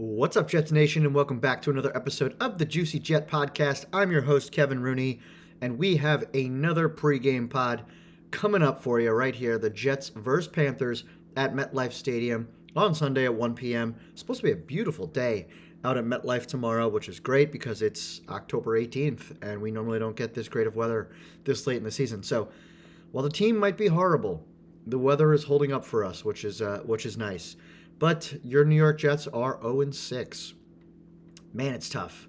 What's up, Jets Nation, and welcome back to another episode of the Juicy Jet Podcast. I'm your host, Kevin Rooney, and we have another pregame pod coming up for you right here. The Jets versus Panthers at MetLife Stadium on Sunday at 1 p.m. It's supposed to be a beautiful day out at MetLife tomorrow, which is great because it's October 18th, and we normally don't get this great of weather this late in the season. So while the team might be horrible, the weather is holding up for us, which is nice. But your New York Jets are 0-6. Man, it's tough.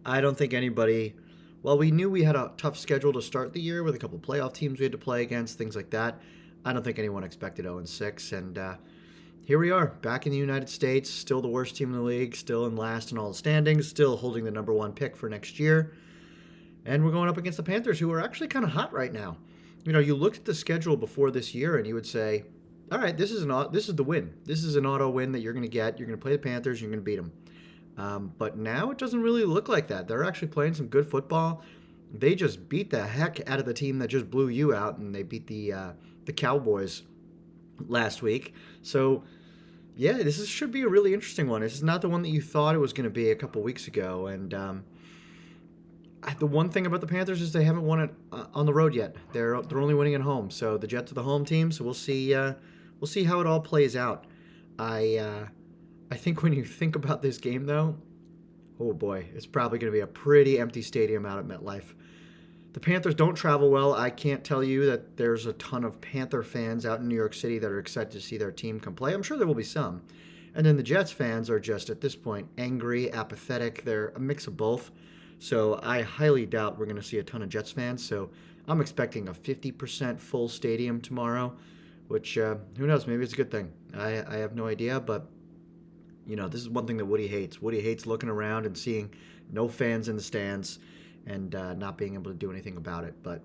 I don't think anybody... While we knew we had a tough schedule to start the year with a couple playoff teams we had to play against, things like that, I don't think anyone expected 0-6. And here we are, back in the United States, still the worst team in the league, still in last in all the standings, still holding the number one pick for next year. And we're going up against the Panthers, who are actually kind of hot right now. You know, you looked at the schedule before this year and you would say, all right, this is the win. This is an auto win that you're going to get. You're going to play the Panthers. You're going to beat them. But now it doesn't really look like that. They're actually playing some good football. They just beat the heck out of the team that just blew you out, and they beat the Cowboys last week. So, yeah, should be a really interesting one. This is not the one that you thought it was going to be a couple weeks ago. And the one thing about the Panthers is they haven't won it on the road yet. They're only winning at home. So the Jets are the home team. So we'll see. We'll see how it all plays out. I think when you think about this game, though, oh boy, it's probably going to be a pretty empty stadium out at MetLife. The Panthers don't travel well. I can't tell you that there's a ton of Panther fans out in New York City that are excited to see their team come play. I'm sure there will be some. And then the Jets fans are just, at this point, angry, apathetic. They're a mix of both. So I highly doubt we're going to see a ton of Jets fans. So I'm expecting a 50% full stadium tomorrow. Which, who knows, maybe it's a good thing. I have no idea, but, you know, this is one thing that Woody hates. Woody hates looking around and seeing no fans in the stands and not being able to do anything about it. But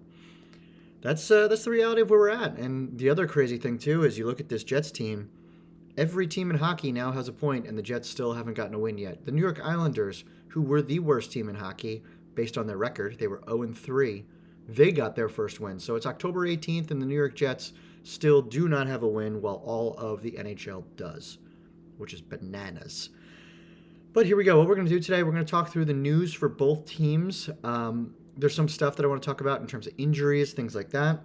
that's the reality of where we're at. And the other crazy thing, too, is you look at this Jets team, every team in hockey now has a point, and the Jets still haven't gotten a win yet. The New York Islanders, who were the worst team in hockey based on their record, they were 0-3, they got their first win. So it's October 18th, and the New York Jets still do not have a win while all of the NHL does, which is bananas. But here we go. What we're going to do today, we're going to talk through the news for both teams. There's some stuff that I want to talk about in terms of injuries, things like that.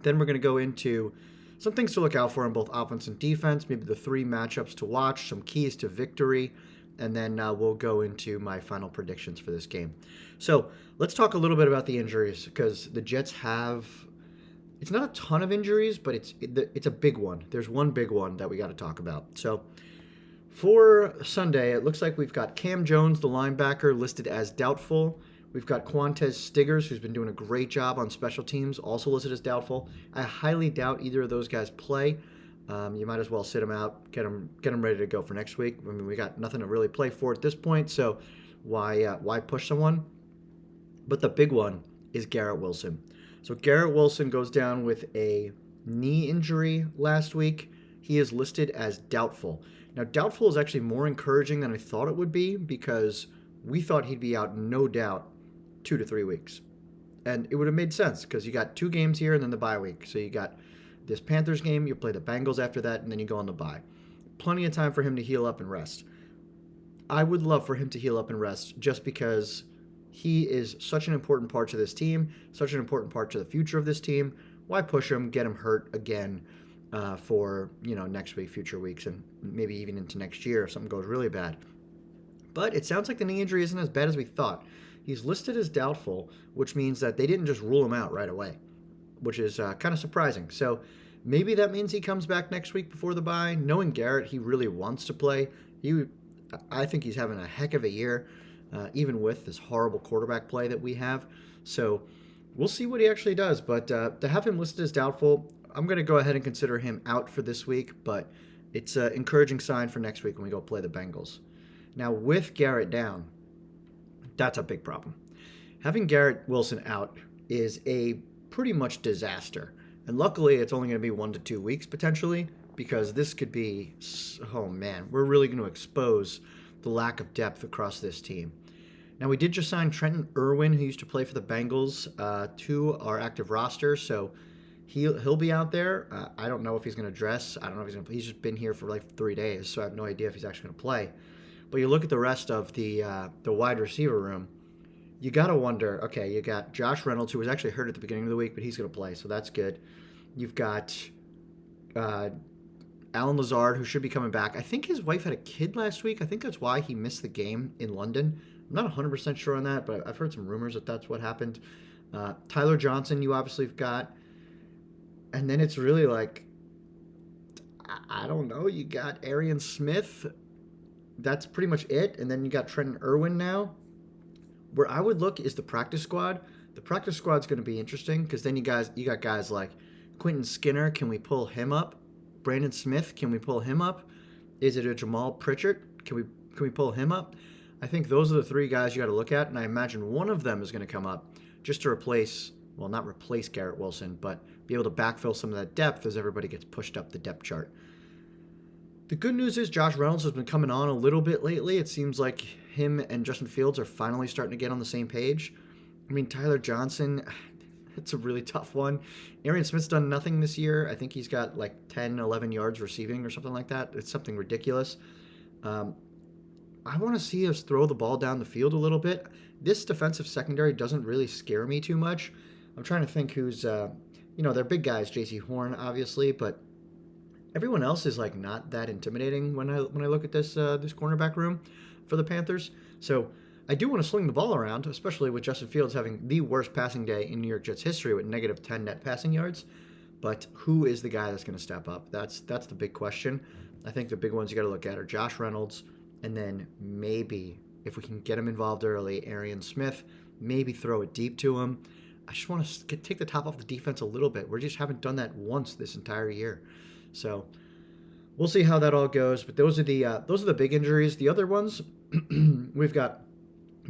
Then we're going to go into some things to look out for in both offense and defense, maybe the three matchups to watch, some keys to victory, and then we'll go into my final predictions for this game. So let's talk a little bit about the injuries, because the Jets have... It's not a ton of injuries, but it's a big one. There's one big one that we got to talk about. So for Sunday, it looks like we've got Cam Jones, the linebacker, listed as doubtful. We've got Quantez Stiggers, who's been doing a great job on special teams, also listed as doubtful. I highly doubt either of those guys play. You might as well sit them out, get them ready to go for next week. I mean, we got nothing to really play for at this point, so why push someone? But the big one is Garrett Wilson. So Garrett Wilson goes down with a knee injury last week. He is listed as doubtful. Now, doubtful is actually more encouraging than I thought it would be, because we thought he'd be out, no doubt, 2 to 3 weeks. And it would have made sense, because you got 2 games here and then the bye week. So you got this Panthers game, you play the Bengals after that, and then you go on the bye. Plenty of time for him to heal up and rest. I would love for him to heal up and rest, just because he is such an important part to this team, such an important part to the future of this team. Why push him, get him hurt again for, next week, future weeks, and maybe even into next year if something goes really bad. But it sounds like the knee injury isn't as bad as we thought. He's listed as doubtful, which means that they didn't just rule him out right away, which is kind of surprising. So maybe that means he comes back next week before the bye. Knowing Garrett, he really wants to play. I think he's having a heck of a year. Even with this horrible quarterback play that we have. So we'll see what he actually does. But to have him listed as doubtful, I'm going to go ahead and consider him out for this week. But it's an encouraging sign for next week when we go play the Bengals. Now, with Garrett down, that's a big problem. Having Garrett Wilson out is a pretty much disaster. And luckily, it's only going to be 1 to 2 weeks potentially, because this could be, oh man, we're really going to expose the lack of depth across this team. Now, we did just sign Trenton Irwin, who used to play for the Bengals, to our active roster, so he'll be out there. I don't know if he's going to dress. I don't know if he's going to play. He's just been here for like 3 days, so I have no idea if he's actually going to play. But you look at the rest of the wide receiver room, you got to wonder, okay, you got Josh Reynolds, who was actually hurt at the beginning of the week, but he's going to play, so that's good. You've got Alan Lazard, who should be coming back. I think his wife had a kid last week. I think that's why he missed the game in London. I'm not 100% sure on that, but I've heard some rumors that that's what happened. Tyler Johnson, you obviously have got. And then it's really like, I don't know, you got Arian Smith. That's pretty much it. And then you got Trenton Irwin now. Where I would look is the practice squad. The practice squad's going to be interesting because then you got guys like Quentin Skinner. Can we pull him up? Brandon Smith. Can we pull him up? Is it a Jamal Pritchard? Can we pull him up? I think those are the three guys you got to look at, and I imagine one of them is going to come up just to replace, well, not replace Garrett Wilson, but be able to backfill some of that depth as everybody gets pushed up the depth chart. The good news is Josh Reynolds has been coming on a little bit lately. It seems like him and Justin Fields are finally starting to get on the same page. I mean, Tyler Johnson, it's a really tough one. Arian Smith's done nothing this year. I think he's got like 10, 11 yards receiving or something like that. It's something ridiculous. I want to see us throw the ball down the field a little bit. This defensive secondary doesn't really scare me too much. I'm trying to think who's, they're big guys, J.C. Horn, obviously, but everyone else is like not that intimidating when I look at this cornerback room for the Panthers. So I do want to sling the ball around, especially with Justin Fields having the worst passing day in New York Jets history with negative 10 net passing yards. But who is the guy that's going to step up? That's the big question. I think the big ones you got to look at are Josh Reynolds, and then maybe if we can get him involved early, Arian Smith. Maybe throw it deep to him. I just want to take the top off the defense a little bit. We just haven't done that once this entire year. So we'll see how that all goes. But those are the big injuries. The other ones, we've got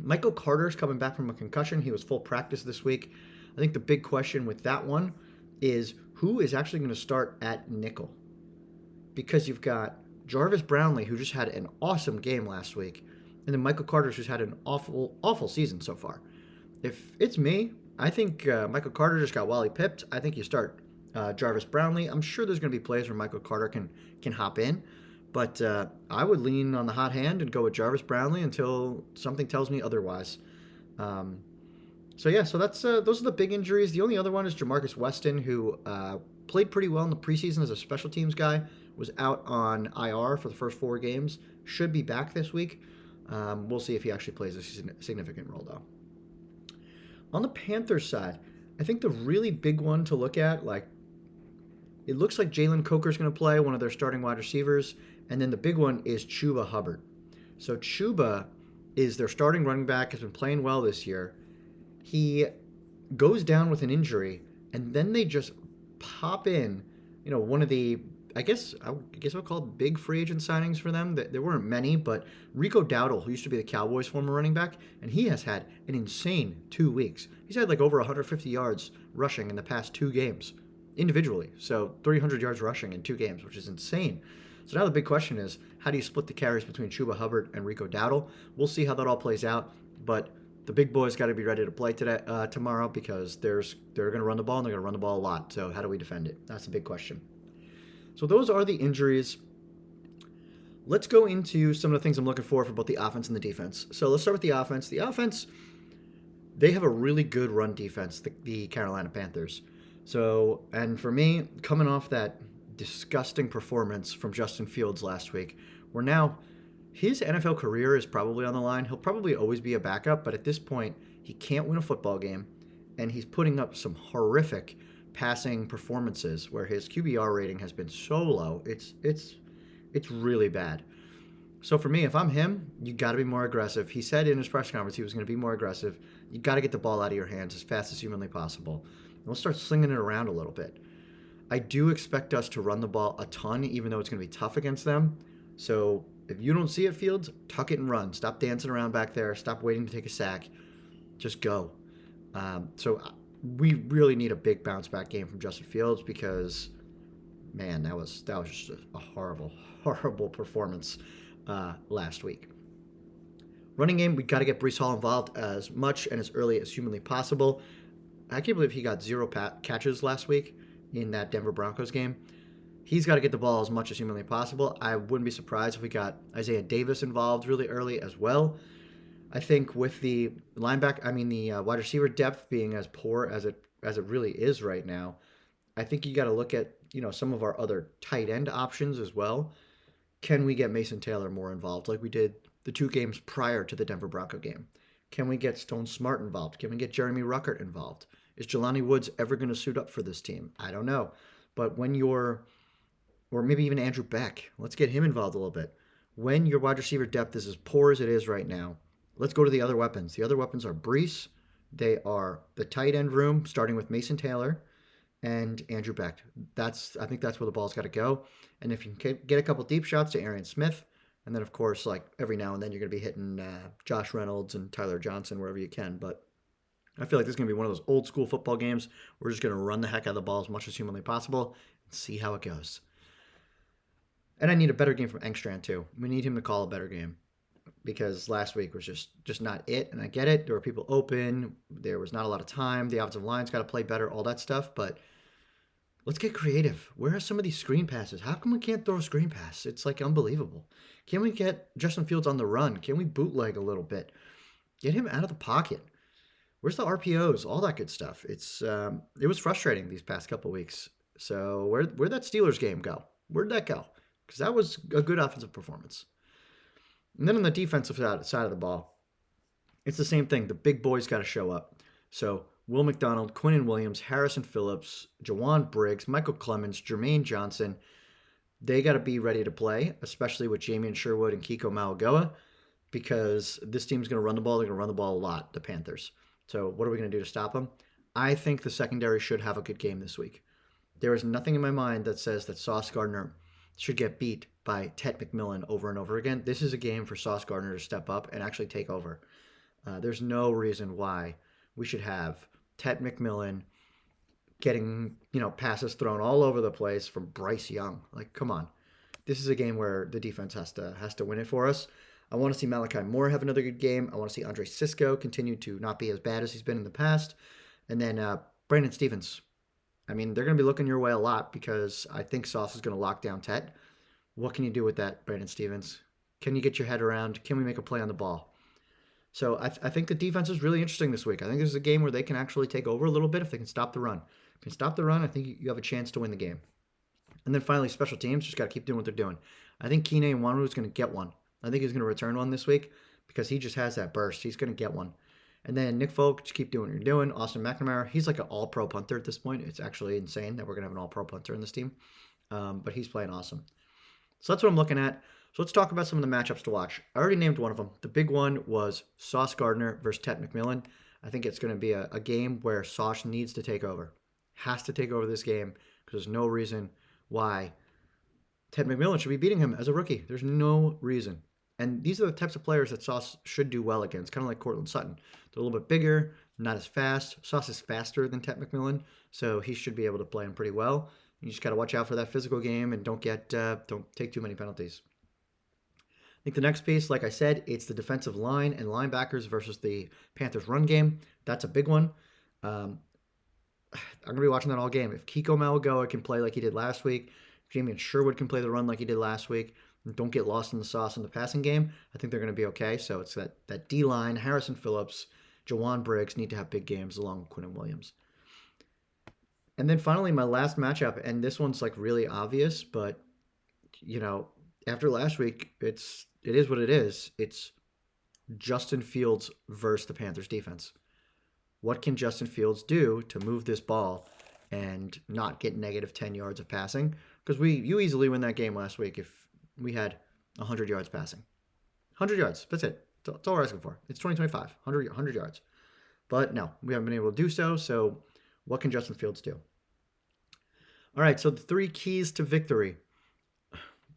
Michael Carter's coming back from a concussion. He was full practice this week. I think the big question with that one is who is actually going to start at nickel? Because you've got Jarvis Brownlee, who just had an awesome game last week, and then Michael Carter's who's had an awful season so far. If it's me, I think Michael Carter just got Wally pipped. I think you start Jarvis Brownlee. I'm sure there's going to be plays where Michael Carter can hop in, but I would lean on the hot hand and go with Jarvis Brownlee until something tells me otherwise. So that's those are the big injuries. The only other one is Jamarcus Weston, who played pretty well in the preseason as a special teams guy, was out on IR for the first 4 games, should be back this week. We'll see if he actually plays a significant role, though. On the Panthers side, I think the really big one to look at, it looks like Jalen Coker's going to play, one of their starting wide receivers, and then the big one is Chuba Hubbard. So Chuba is their starting running back, has been playing well this year. He goes down with an injury, and then they just pop in, one of the, I guess I'll call it big free agent signings for them. There weren't many, but Rico Dowdle, who used to be the Cowboys' former running back, and he has had an insane 2 weeks. He's had over 150 yards rushing in the past 2 games individually. So 300 yards rushing in 2 games, which is insane. So now the big question is, how do you split the carries between Chuba Hubbard and Rico Dowdle? We'll see how that all plays out, but the big boys got to be ready to play tomorrow because they're going to run the ball, and they're going to run the ball a lot. So how do we defend it? That's the big question. So those are the injuries. Let's go into some of the things I'm looking for both the offense and the defense. So let's start with the offense. The offense, they have a really good run defense, the Carolina Panthers. So, and for me, coming off that disgusting performance from Justin Fields last week, where now his NFL career is probably on the line. He'll probably always be a backup, but at this point, he can't win a football game, and he's putting up some horrific passing performances where his QBR rating has been so low. It's really bad. So for me, if I'm him, you got to be more aggressive. He said in his press conference he was going to be more aggressive. You got to get the ball out of your hands as fast as humanly possible. And we'll start slinging it around a little bit. I do expect us to run the ball a ton, even though it's going to be tough against them. So if you don't see it, Fields, tuck it and run. Stop dancing around back there. Stop waiting to take a sack. Just go. We really need a big bounce back game from Justin Fields because, man, that was just a horrible performance last week. Running game, we got to get Breece Hall involved as much and as early as humanly possible. I can't believe he got 0 catches last week in that Denver Broncos game. He's got to get the ball as much as humanly possible. I wouldn't be surprised if we got Isaiah Davis involved really early as well. I think with the wide receiver depth being as poor as it really is right now, I think you got to look at some of our other tight end options as well. Can we get Mason Taylor more involved like we did the 2 games prior to the Denver Bronco game? Can we get Stone Smart involved? Can we get Jeremy Ruckert involved? Is Jelani Woods ever going to suit up for this team? I don't know. But or maybe even Andrew Beck, let's get him involved a little bit. When your wide receiver depth is as poor as it is right now, let's go to the other weapons. The other weapons are Brees. They are the tight end room, starting with Mason Taylor and Andrew Beck. I think that's where the ball's got to go. And if you can get a couple deep shots to Arian Smith, and then of course, like every now and then, you're going to be hitting Josh Reynolds and Tyler Johnson wherever you can. But I feel like this is going to be one of those old school football games. We're just going to run the heck out of the ball as much as humanly possible and see how it goes. And I need a better game from Engstrand too. We need him to call a better game because last week was just not it. And I get it. There were people open. There was not a lot of time. The offensive line's got to play better, all that stuff. But let's get creative. Where are some of these screen passes? How come we can't throw a screen pass? It's like unbelievable. Can we get Justin Fields on the run? Can we bootleg a little bit? Get him out of the pocket. Where's the RPOs? All that good stuff. It was frustrating these past couple weeks. So where'd that Steelers game go? Where'd that go? Because that was a good offensive performance. And then on the defensive side of the ball, it's the same thing. The big boys got to show up. So Will McDonald, Quinnen Williams, Harrison Phillips, Jawan Briggs, Michael Clemens, Jermaine Johnson, they got to be ready to play, especially with Jamian Sherwood and Kiko Malagoa, because this team's going to run the ball. They're going to run the ball a lot, the Panthers. So what are we going to do to stop them? I think the secondary should have a good game this week. There is nothing in my mind that says that Sauce Gardner should get beat by Ted McMillan over and over again. This is a game for Sauce Gardner to step up and actually take over. There's no reason why we should have Ted McMillan getting, passes thrown all over the place from Bryce Young. Like, come on. This is a game where the defense has to win it for us. I want to see Malachi Moore have another good game. I want to see Andre Sisco continue to not be as bad as he's been in the past. And then Brandon Stevens. I mean, they're going to be looking your way a lot because I think Sauce is going to lock down Tet. What can you do with that, Brandon Stevens? Can you get your head around? Can we make a play on the ball? So I think the defense is really interesting this week. I think this is a game where they can actually take over a little bit if they can stop the run. If they can stop the run, I think you have a chance to win the game. And then finally, special teams, just got to keep doing what they're doing. I think Kene Nwanu is going to get one. I think he's going to return one this week because he just has that burst. He's going to get one. And then Nick Folk, just keep doing what you're doing. Austin McNamara, he's like an all-pro punter at this point. It's actually insane that we're going to have an all-pro punter in this team. But he's playing awesome. So that's what I'm looking at. So let's talk about some of the matchups to watch. I already named one of them. The big one was Sauce Gardner versus Tet McMillan. I think it's going to be a game where Sauce needs to take over. Has to take over this game because there's no reason why Tet McMillan should be beating him as a rookie. There's no reason. And these are the types of players that Sauce should do well against, kind of like Cortland Sutton. They're a little bit bigger, not as fast. Sauce is faster than Tet McMillan, so he should be able to play him pretty well. You just got to watch out for that physical game and don't take too many penalties. I think the next piece, like I said, it's the defensive line and linebackers versus the Panthers run game. That's a big one. I'm going to be watching that all game. If Kiko Malagoa can play like he did last week, Jamian Sherwood can play the run like he did last week, and don't get lost in the sauce in the passing game, I think they're going to be okay. So it's that D-line, Harrison Phillips, Jawan Briggs need to have big games along with Quinnen Williams. And then finally, my last matchup, and this one's like really obvious, but, after last week, it is what it is. It's Justin Fields versus the Panthers defense. What can Justin Fields do to move this ball and not get negative 10 yards of passing? Because you easily win that game last week if we had 100 yards passing. 100 yards, that's it. That's all we're asking for. It's 2025, 100 yards. But no, we haven't been able to do so what can Justin Fields do? All right, so the 3 keys to victory.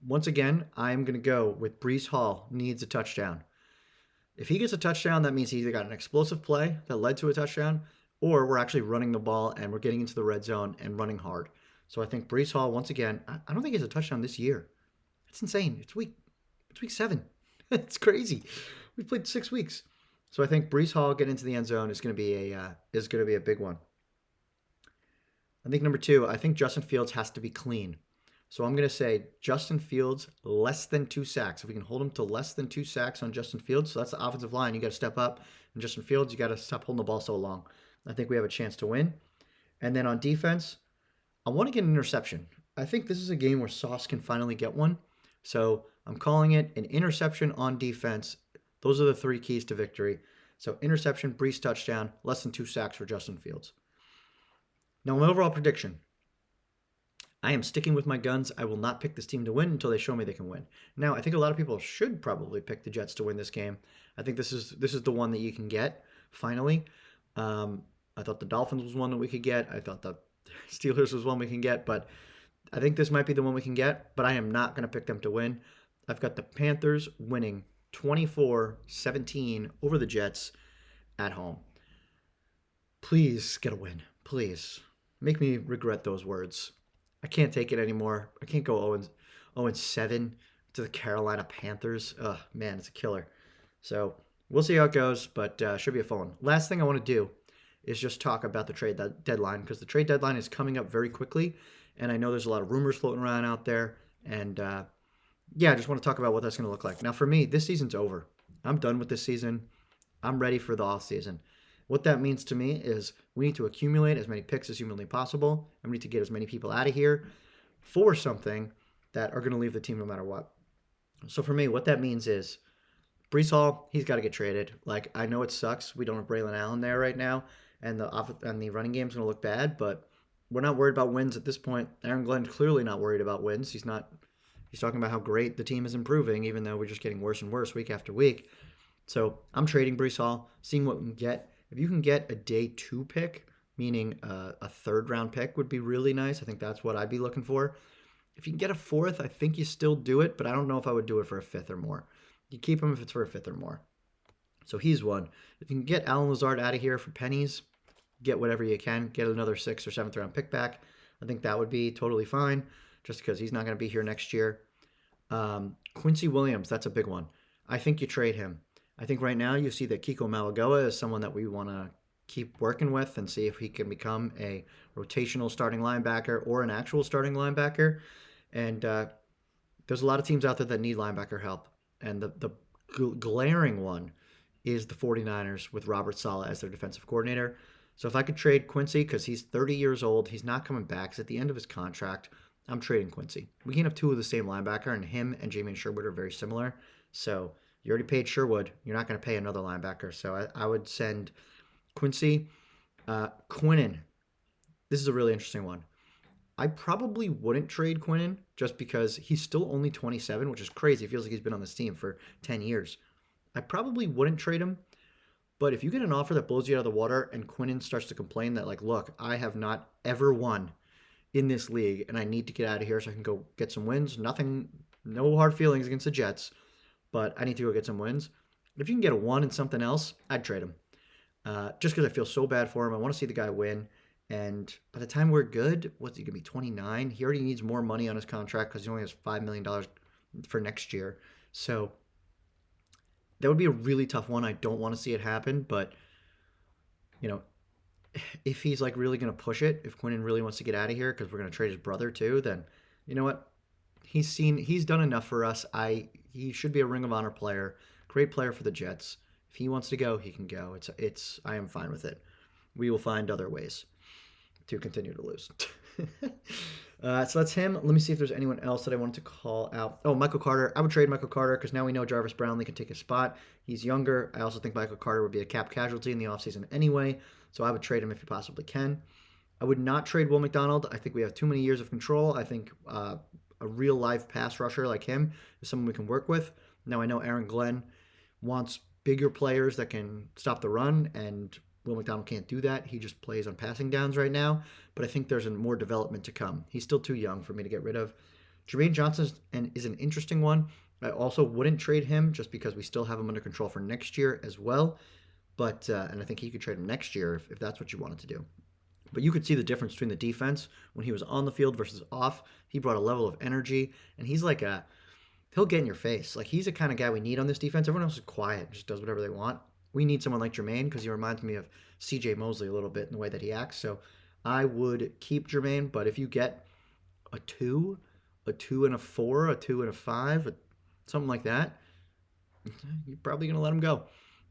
Once again, I'm going to go with Breece Hall needs a touchdown. If he gets a touchdown, that means he either got an explosive play that led to a touchdown, or we're actually running the ball and we're getting into the red zone and running hard. So I think Breece Hall, once again, I don't think he has a touchdown this year. It's insane. It's week 7. It's crazy. We've played 6 weeks. So I think Breece Hall getting into the end zone is going to be a big one. I think number 2, I think Justin Fields has to be clean. So I'm going to say Justin Fields less than 2 sacks. If we can hold him to less than 2 sacks on Justin Fields, so that's the offensive line. You got to step up. And Justin Fields, you got to stop holding the ball so long. I think we have a chance to win. And then on defense, I want to get an interception. I think this is a game where Sauce can finally get one. So I'm calling it an interception on defense. Those are the 3 keys to victory. So interception, Brees touchdown, less than 2 sacks for Justin Fields. Now, my overall prediction. I am sticking with my guns. I will not pick this team to win until they show me they can win. Now, I think a lot of people should probably pick the Jets to win this game. I think this is the one that you can get, finally. I thought the Dolphins was one that we could get. I thought the Steelers was one we can get, but I think this might be the one we can get, but I am not going to pick them to win. I've got the Panthers winning 24-17 over the Jets at home. Please get a win. Please. Make me regret those words. I can't take it anymore. I can't go 0-7 to the Carolina Panthers. Oh, man, it's a killer. So we'll see how it goes, but should be a fun one. Last thing I want to do is just talk about the trade deadline, because the trade deadline is coming up very quickly, and I know there's a lot of rumors floating around out there, and I just want to talk about what that's going to look like. Now, for me, this season's over. I'm done with this season. I'm ready for the off season. What that means to me is we need to accumulate as many picks as humanly possible, and we need to get as many people out of here for something that are going to leave the team no matter what. So for me, what that means is Brees Hall, he's got to get traded. Like, I know it sucks. We don't have Braylon Allen there right now, and the running game's going to look bad, but we're not worried about wins at this point. Aaron Glenn's clearly not worried about wins. He's talking about how great the team is improving, even though we're just getting worse and worse week after week. So I'm trading Brees Hall, seeing what we can get. If you can get a day 2 pick, meaning a 3rd round pick, would be really nice. I think that's what I'd be looking for. If you can get a 4th, I think you still do it, but I don't know if I would do it for a 5th or more. You keep him if it's for a 5th or more. So he's one. If you can get Alan Lazard out of here for pennies, get whatever you can. Get another 6th or 7th round pick back. I think that would be totally fine, just because he's not going to be here next year. Quincy Williams, that's a big one. I think you trade him. I think right now you see that Kiko Malagoa is someone that we want to keep working with and see if he can become a rotational starting linebacker or an actual starting linebacker. And there's a lot of teams out there that need linebacker help. And the glaring one is the 49ers with Robert Saleh as their defensive coordinator. So if I could trade Quincy, because he's 30 years old, he's not coming back. He's at the end of his contract. I'm trading Quincy. We can have 2 of the same linebacker, and him and Jamie Sherwood are very similar. So you already paid Sherwood. You're not going to pay another linebacker. So I would send Quincy. Quinnen. This is a really interesting one. I probably wouldn't trade Quinnen just because he's still only 27, which is crazy. It feels like he's been on this team for 10 years. I probably wouldn't trade him. But if you get an offer that blows you out of the water and Quinnen starts to complain that, like, look, I have not ever won in this league and I need to get out of here so I can go get some wins. No hard feelings against the Jets, but I need to go get some wins. If you can get a 1 and something else, I'd trade him. Just because I feel so bad for him. I want to see the guy win. And by the time we're good, what's he going to be, 29? He already needs more money on his contract because he only has $5 million for next year. So that would be a really tough one. I don't want to see it happen, but, if he's like really going to push it, if Quinnen really wants to get out of here because we're going to trade his brother too, then you know what? He's done enough for us. He should be a Ring of Honor player, great player for the Jets. If he wants to go, he can go. I am fine with it. We will find other ways to continue to lose. So that's him. Let me see if there's anyone else that I wanted to call out. Oh, Michael Carter. I would trade Michael Carter because now we know Jarvis Brownlee can take his spot. He's younger. I also think Michael Carter would be a cap casualty in the offseason anyway, so I would trade him if you possibly can. I would not trade Will McDonald. I think we have too many years of control. I think a real-life pass rusher like him is someone we can work with. Now, I know Aaron Glenn wants bigger players that can stop the run, and Will McDonald can't do that. He just plays on passing downs right now, but I think there's more development to come. He's still too young for me to get rid of. Jermaine Johnson is an interesting one. I also wouldn't trade him just because we still have him under control for next year as well. But and I think he could trade him next year if that's what you wanted to do. But you could see the difference between the defense when he was on the field versus off. He brought a level of energy, and he's like he'll get in your face. Like, he's the kind of guy we need on this defense. Everyone else is quiet, just does whatever they want. We need someone like Jermaine because he reminds me of C.J. Mosley a little bit in the way that he acts. So I would keep Jermaine, but if you get a 2 a 2 and a 4, a 2 and a 5, something like that, you're probably going to let him go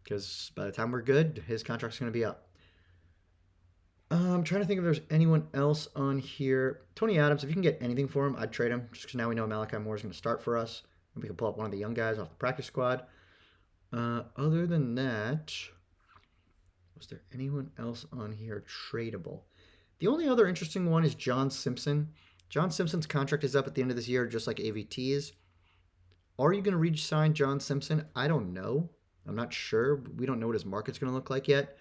because by the time we're good, his contract's going to be up. I'm trying to think if there's anyone else on here. Tony Adams, if you can get anything for him, I'd trade him just because now we know Malachi Moore is going to start for us. And we can pull up one of the young guys off the practice squad. Other than that, was there anyone else on here tradable? The only other interesting one is John Simpson. John Simpson's contract is up at the end of this year, just like AVT's. Are you going to re-sign John Simpson? I don't know. I'm not sure. We don't know what his market's going to look like yet.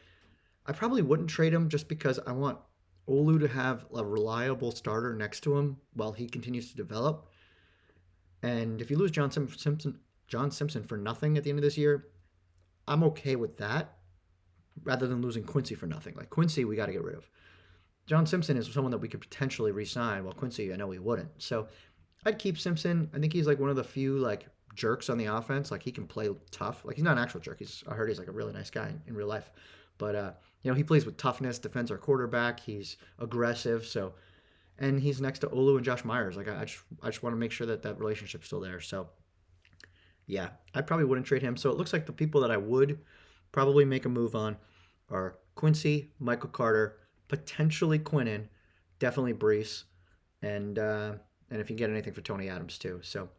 I probably wouldn't trade him just because I want Olu to have a reliable starter next to him while he continues to develop. And if you lose John Simpson for nothing at the end of this year, I'm okay with that rather than losing Quincy for nothing. Like Quincy, we got to get rid of. John Simpson is someone that we could potentially re-sign, while Quincy, I know we wouldn't. So I'd keep Simpson. I think he's like one of the few like jerks on the offense. Like he can play tough. Like he's not an actual jerk. I heard he's like a really nice guy in real life. But he plays with toughness, defends our quarterback. He's aggressive. So, and he's next to Olu and Josh Myers. Like I just want to make sure that relationship's still there. So, yeah, I probably wouldn't trade him. So it looks like the people that I would probably make a move on are Quincy, Michael Carter, potentially Quinnen, definitely Brees, and if you get anything for Tony Adams too. So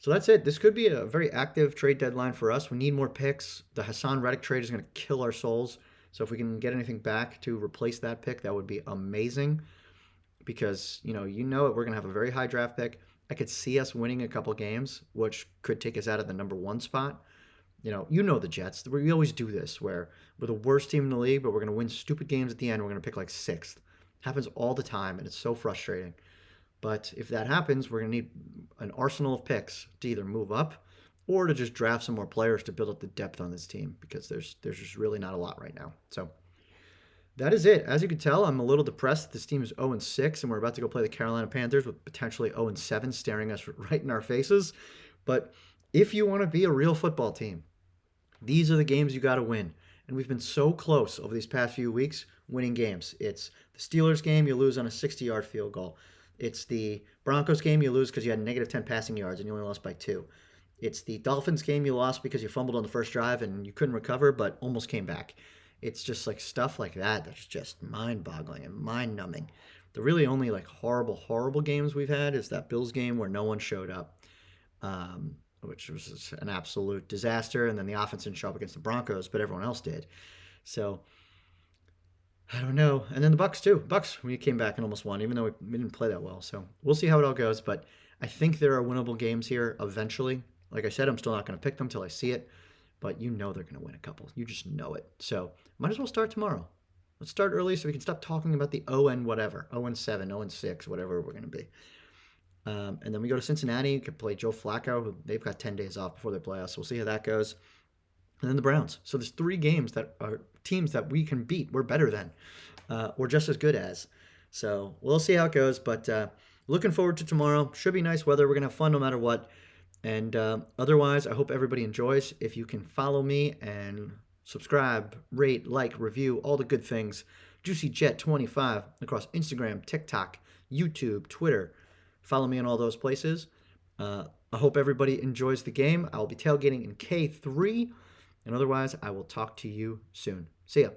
that's it. This could be a very active trade deadline for us. We need more picks. The Hassan Reddick trade is going to kill our souls. So if we can get anything back to replace that pick, that would be amazing. Because we're going to have a very high draft pick. I could see us winning a couple games, which could take us out of the number 1 spot. The Jets. We always do this where we're the worst team in the league, but we're going to win stupid games at the end. We're going to pick like 6th. Happens all the time, and it's so frustrating. But if that happens, we're going to need an arsenal of picks to either move up or to just draft some more players to build up the depth on this team because there's just really not a lot right now. So that is it. As you can tell, I'm a little depressed. This team is 0-6, and we're about to go play the Carolina Panthers with potentially 0-7 staring us right in our faces. But if you want to be a real football team, these are the games you got to win. And we've been so close over these past few weeks winning games. It's the Steelers game, you lose on a 60-yard field goal. It's the Broncos game, you lose because you had negative 10 passing yards and you only lost by 2. It's the Dolphins game, you lost because you fumbled on the first drive and you couldn't recover but almost came back. It's just like stuff like that that's just mind-boggling and mind-numbing. The really only like horrible games we've had is that Bills game where no one showed up, which was an absolute disaster. And then the offense didn't show up against the Broncos, but everyone else did. So I don't know. And then the Bucs too. Bucs, we came back and almost won, even though we didn't play that well. So we'll see how it all goes. But I think there are winnable games here eventually. Like I said, I'm still not going to pick them till I see it. But they're going to win a couple. You just know it. So might as well start tomorrow. Let's start early so we can stop talking about the 0-7, 0-6, whatever we're going to be. And then we go to Cincinnati. We could play Joe Flacco. They've got 10 days off before they play us. So we'll see how that goes. And then the Browns. So there's 3 games that are teams that we can beat. We're better than. We're just as good as. So we'll see how it goes. But looking forward to tomorrow. Should be nice weather. We're going to have fun no matter what. And otherwise, I hope everybody enjoys. If you can follow me and subscribe, rate, like, review, all the good things. JuicyJet25 across Instagram, TikTok, YouTube, Twitter. Follow me on all those places. I hope everybody enjoys the game. I'll be tailgating in K3. And otherwise, I will talk to you soon. See ya.